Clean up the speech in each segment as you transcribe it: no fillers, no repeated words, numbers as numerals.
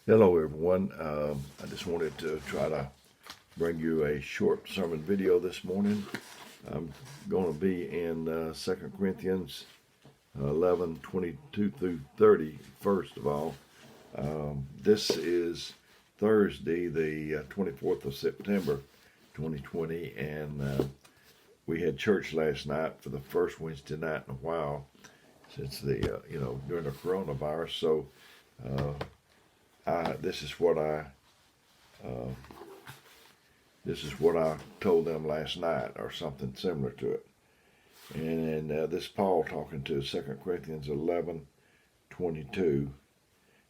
Hello, everyone. I just wanted to try to bring you a short sermon video this morning. I'm going to be in 2 Corinthians 11:22 through 30, first of all. This is Thursday, the 24th of September, 2020, and we had church last night for the first Wednesday night in a while since the, during the coronavirus. So, this is what I told them last night, or something similar to it. And this is Paul talking to 2 Corinthians 11:22,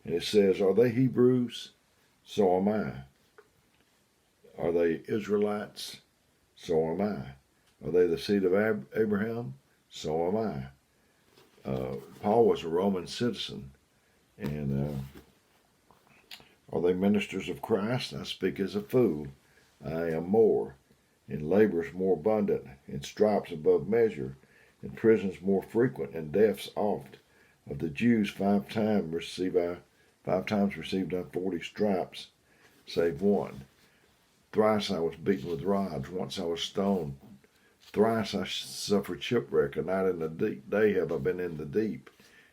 and it says, "Are they Hebrews? So am I. Are they Israelites? So am I. Are they the seed of Abraham? So am I." Paul was a Roman citizen, and are they ministers of Christ? I speak as a fool. I am more. In labors more abundant, in stripes above measure, in prisons more frequent, in deaths oft. Of the Jews 5 times received I 40 stripes, save one. Thrice I was beaten with rods, once I was stoned. Thrice I suffered shipwreck, a night and a day have I been in the deep.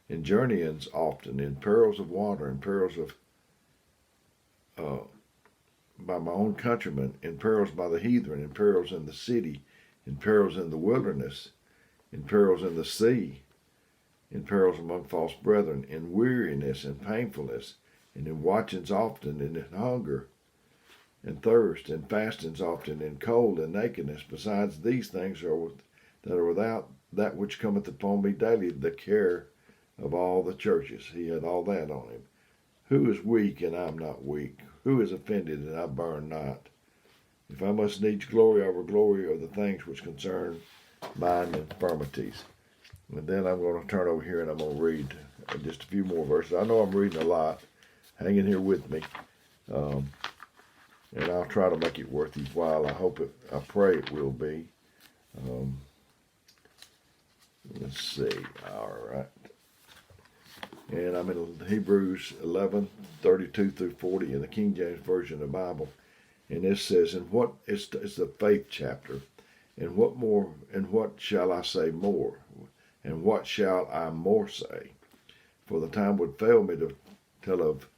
In journeyings often, in perils of water, in perils of by my own countrymen, in perils by the heathen, in perils in the city, in perils in the wilderness, in perils in the sea, in perils among false brethren, in weariness and painfulness, and in watchings often, and in hunger, and thirst, and fastings often, in cold and nakedness. Besides these things that are without, that which cometh upon me daily, the care of all the churches. He had all that on him. Who is weak, and I am not weak? Who is offended, and I burn not? If I must needs glory, I will glory of the things which concern mine infirmities. And then I'm going to turn over here, and I'm going to read just a few more verses. I know I'm reading a lot. Hang in here with me. And I'll try to make it worth your while. I pray it will be. Let's see. All right. And I'm in Hebrews 11:32 through 40 in the King James Version of the Bible. And this says, it's the faith chapter. And what shall I say more? And what shall I more say? For the time would fail me to tell of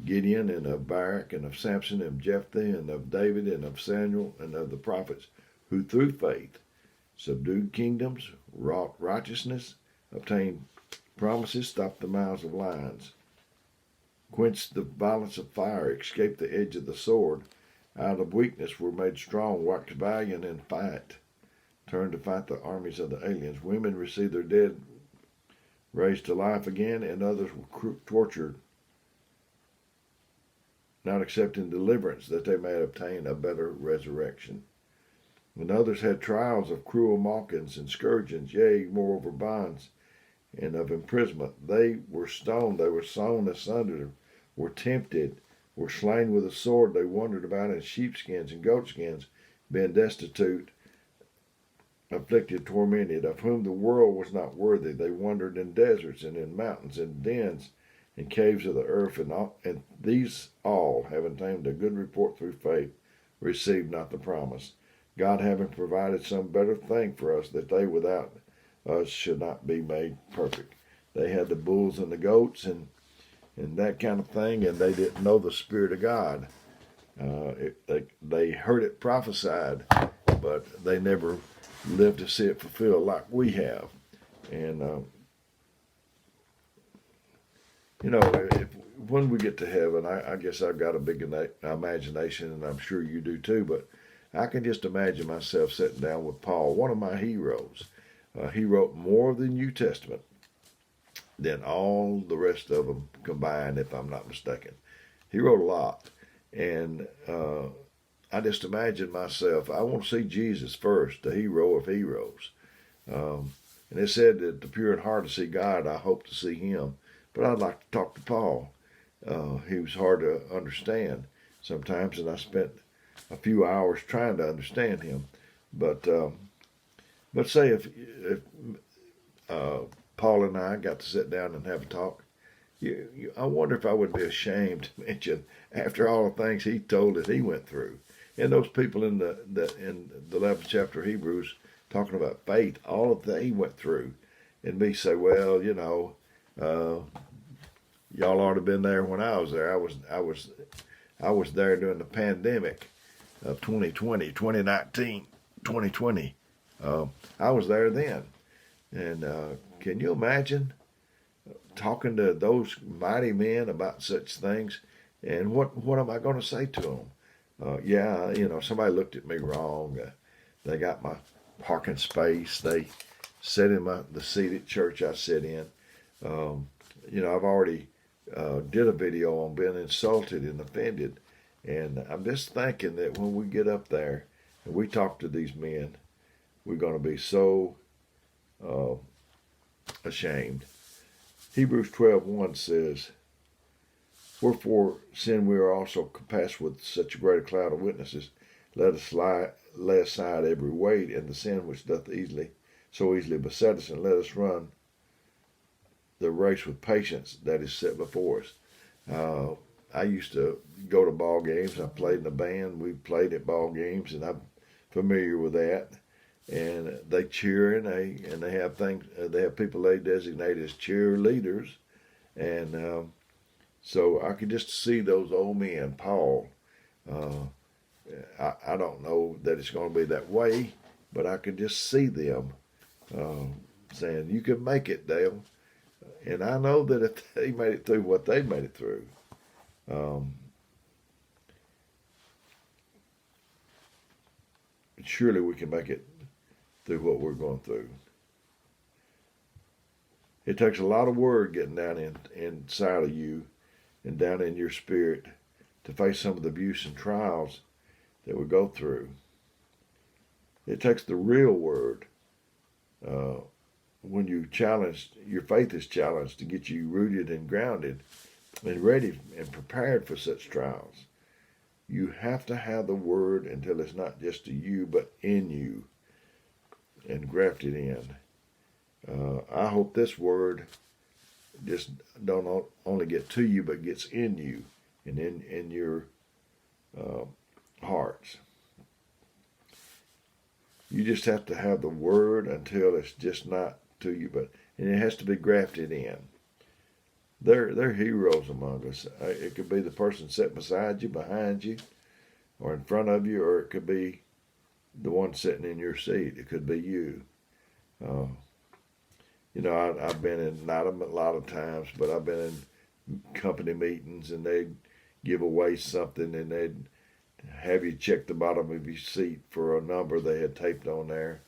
Gideon, and of Barak, and of Samson, and of Jephthah, and of David, and of Samuel, and of the prophets, who through faith subdued kingdoms, wrought righteousness, obtained promises, stopped the mouths of lions, quenched the violence of fire, escaped the edge of the sword, out of weakness were made strong, waxed valiant in fight, turned to fight the armies of the aliens. Women received their dead raised to life again, and others were tortured, not accepting deliverance, that they may obtain a better resurrection. And others had trials of cruel mockings and scourgings, yea, moreover bonds, and of imprisonment. They were stoned, they were sawn asunder, were tempted, were slain with a sword. They wandered about in sheepskins and goatskins, being destitute, afflicted, tormented, of whom the world was not worthy. They wandered in deserts and in mountains and dens and caves of the earth, and these all, having tamed a good report through faith, received not the promise. God having provided some better thing for us, that they without us should not be made perfect. They had the bulls and the goats and that kind of thing, and they didn't know the Spirit of God. They heard it prophesied, but they never lived to see it fulfilled like we have. And when we get to heaven, I guess I've got a big imagination, and I'm sure you do too, but I can just imagine myself sitting down with Paul, one of my heroes. He wrote more of the New Testament than all the rest of them combined, if I'm not mistaken. He wrote a lot. And I just imagine myself, I want to see Jesus first, the hero of heroes. And it said that the pure in heart to see God, I hope to see him. But I'd like to talk to Paul. He was hard to understand sometimes, and I spent a few hours trying to understand him. But say if Paul and I got to sit down and have a talk, I wonder if I would be ashamed to mention after all the things he told that he went through, and those people in the 11th chapter of Hebrews talking about faith, all of that he went through, and me say, well, y'all ought to have been there when I was there. I was there during the pandemic of 2020, 2019, 2020. I was there then, and can you imagine talking to those mighty men about such things? And what am I going to say to them? Somebody looked at me wrong. They got my parking space. They sat in the seat at church I sit in. I've already did a video on being insulted and offended. And I'm just thinking that when we get up there and we talk to these men, we're going to be so ashamed. Hebrews 12:1 says, wherefore, seeing we are also compassed with such a great a cloud of witnesses, let us lay aside every weight and the sin which doth so easily beset us, and let us run the race with patience that is set before us. I used to go to ball games. I played in a band. We played at ball games, and I'm familiar with that. And they cheer, and they have things. They have people they designate as cheerleaders, and so I could just see those old men, Paul. I don't know that it's going to be that way, but I could just see them saying, "You can make it, Dale." And I know that if they made it through what they made it through, surely we can make it through what we're going through. It takes a lot of word getting down inside of you and down in your spirit to face some of the abuse and trials that we go through. It takes the real word when you challenged, your faith is challenged to get you rooted and grounded and ready and prepared for such trials. You have to have the word until it's not just to you, but in you and grafted in. I hope this word just don't only get to you, but gets in you and in your hearts. You just have to have the word until it's just not to you, and it has to be grafted in. They're heroes among us. It could be the person sitting beside you, behind you, or in front of you, or it could be the one sitting in your seat. It could be you. I've been in, not a lot of times, but I've been in company meetings, and they'd give away something, and they'd have you check the bottom of your seat for a number they had taped on there.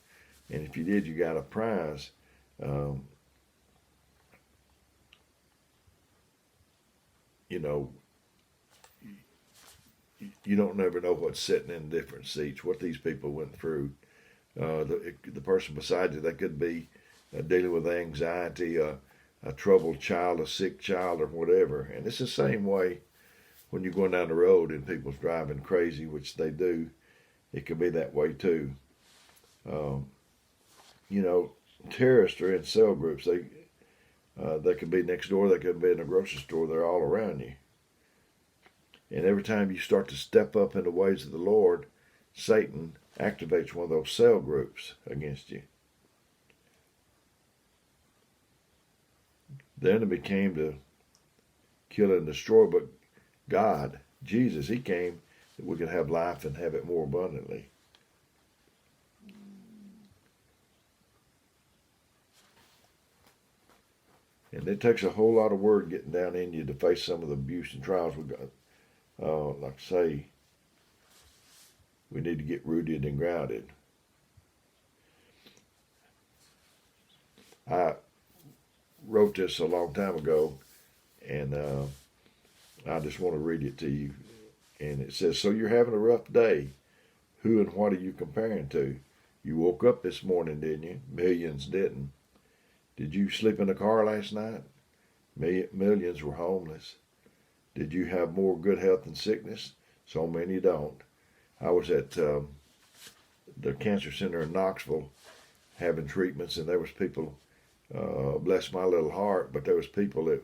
And if you did, you got a prize. You don't never know what's sitting in different seats, what these people went through. The person beside you, they could be dealing with anxiety, a troubled child, a sick child, or whatever. And it's the same way when you're going down the road and people's driving crazy, which they do. It could be that way too. Terrorists are in cell groups. They could be next door. They could be in a grocery store. They're all around you. And every time you start to step up in the ways of the Lord, Satan activates one of those cell groups against you. The enemy came to kill and destroy, but God, Jesus, he came that we could have life and have it more abundantly. And it takes a whole lot of word getting down in you to face some of the abuse and trials we've got. Like I say, we need to get rooted and grounded. I wrote this a long time ago, and I just want to read it to you. And it says, so you're having a rough day. Who and what are you comparing to? You woke up this morning, didn't you? Millions didn't. Did you sleep in a car last night? Millions were homeless. Did you have more good health than sickness? So many don't. I was at the cancer center in Knoxville having treatments, and there was people, bless my little heart, but there was people that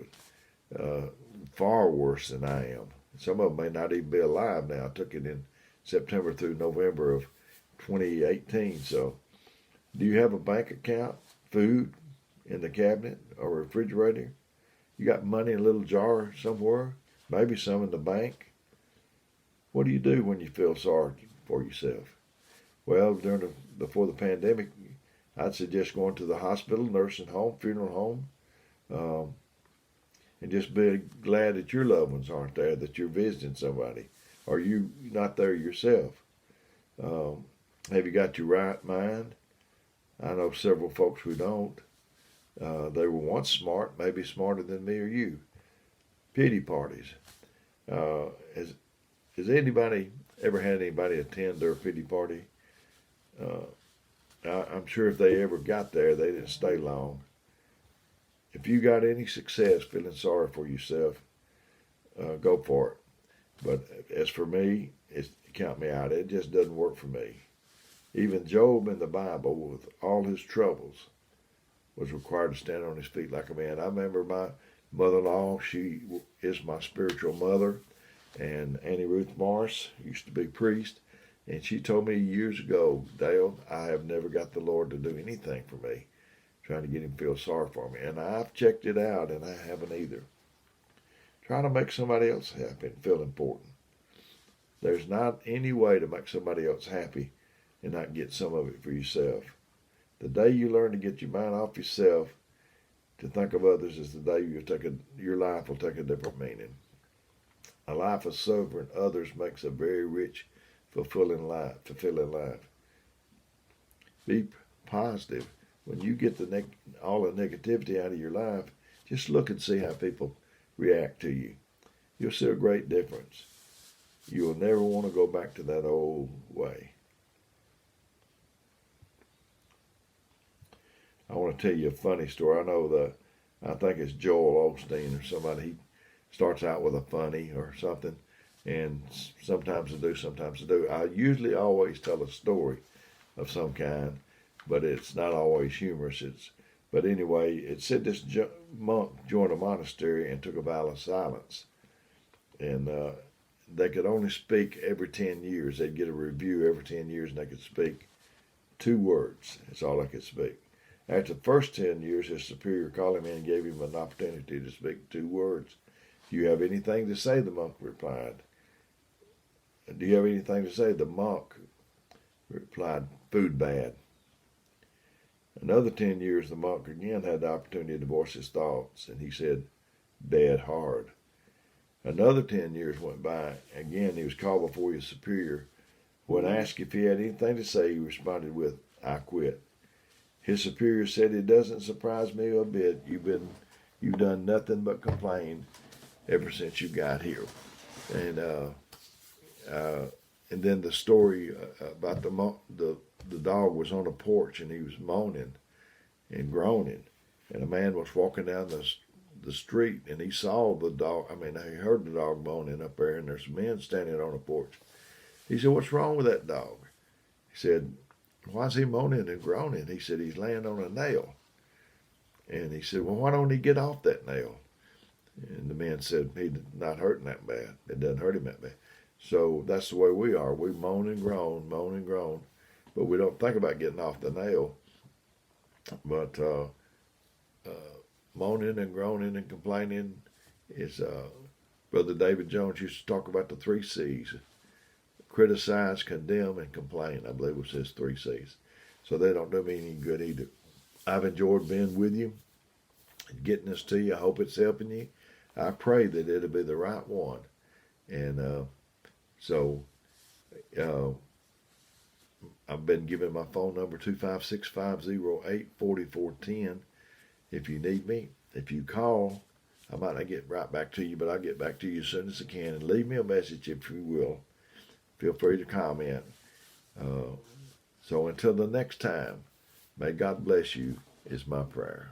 far worse than I am. Some of them may not even be alive now. I took it in September through November of 2018. So, do you have a bank account, food in the cabinet or refrigerator? You got money in a little jar somewhere, maybe some in the bank. What do you do when you feel sorry for yourself? Well, before the pandemic, I'd suggest going to the hospital, nursing home, funeral home, and just be glad that your loved ones aren't there, that you're visiting somebody, or you not there yourself. Have you got your right mind? I know several folks who don't. They were once smart, maybe smarter than me or you. Pity parties. Has anybody ever had anybody attend their pity party? I'm sure if they ever got there, they didn't stay long. If you got any success feeling sorry for yourself, go for it. But as for me, count me out. It just doesn't work for me. Even Job in the Bible, with all his troubles, was required to stand on his feet like a man. I remember my mother-in-law, she is my spiritual mother, and Annie Ruth Morris used to be priest, and she told me years ago, Dale, I have never got the Lord to do anything for me, trying to get him to feel sorry for me. And I've checked it out, and I haven't either. Trying to make somebody else happy and feel important. There's not any way to make somebody else happy and not get some of it for yourself. The day you learn to get your mind off yourself to think of others is the day your life will take a different meaning. A life of serving others makes a very rich, fulfilling life. Be positive. When you get all the negativity out of your life, just look and see how people react to you. You'll see a great difference. You will never want to go back to that old way. I want to tell you a funny story. I think it's Joel Osteen or somebody. He starts out with a funny or something, and sometimes I do, sometimes I do. I usually always tell a story of some kind, but it's not always humorous. But anyway, it said this monk joined a monastery and took a vow of silence, and they could only speak every 10 years. They'd get a review every 10 years, and they could speak 2 words. That's all they could speak. After the first 10 years, his superior called him in and gave him an opportunity to speak 2 words. Do you have anything to say? The monk replied. Do you have anything to say? The monk replied, food bad. Another 10 years, the monk again had the opportunity to voice his thoughts, and he said, bad hard. Another 10 years went by. Again, he was called before his superior. When asked if he had anything to say, he responded with, I quit. His superior said, it doesn't surprise me a bit. You've done nothing but complain ever since you got here. And then the story about the dog was on a porch and he was moaning and groaning. And a man was walking down the street and he saw the dog. He heard the dog moaning up there, and there's men standing on a porch. He said, what's wrong with that dog? He said, why is he moaning and groaning? He said, he's laying on a nail. And he said, well, why don't he get off that nail? And the man said, he's not hurting that bad. It doesn't hurt him that bad. So that's the way we are. We moan and groan, but we don't think about getting off the nail. But moaning and groaning and complaining is, Brother David Jones used to talk about the 3 C's. Criticize, condemn, and complain. I believe it was his 3 C's. So they don't do me any good either. I've enjoyed being with you and getting this to you. I hope it's helping you. I pray that it'll be the right one. And I've been given my phone number, 256-508-4410. If you need me, if you call, I might not get right back to you, but I'll get back to you as soon as I can. And leave me a message if you will. Feel free to comment. So until the next time, may God bless you is my prayer.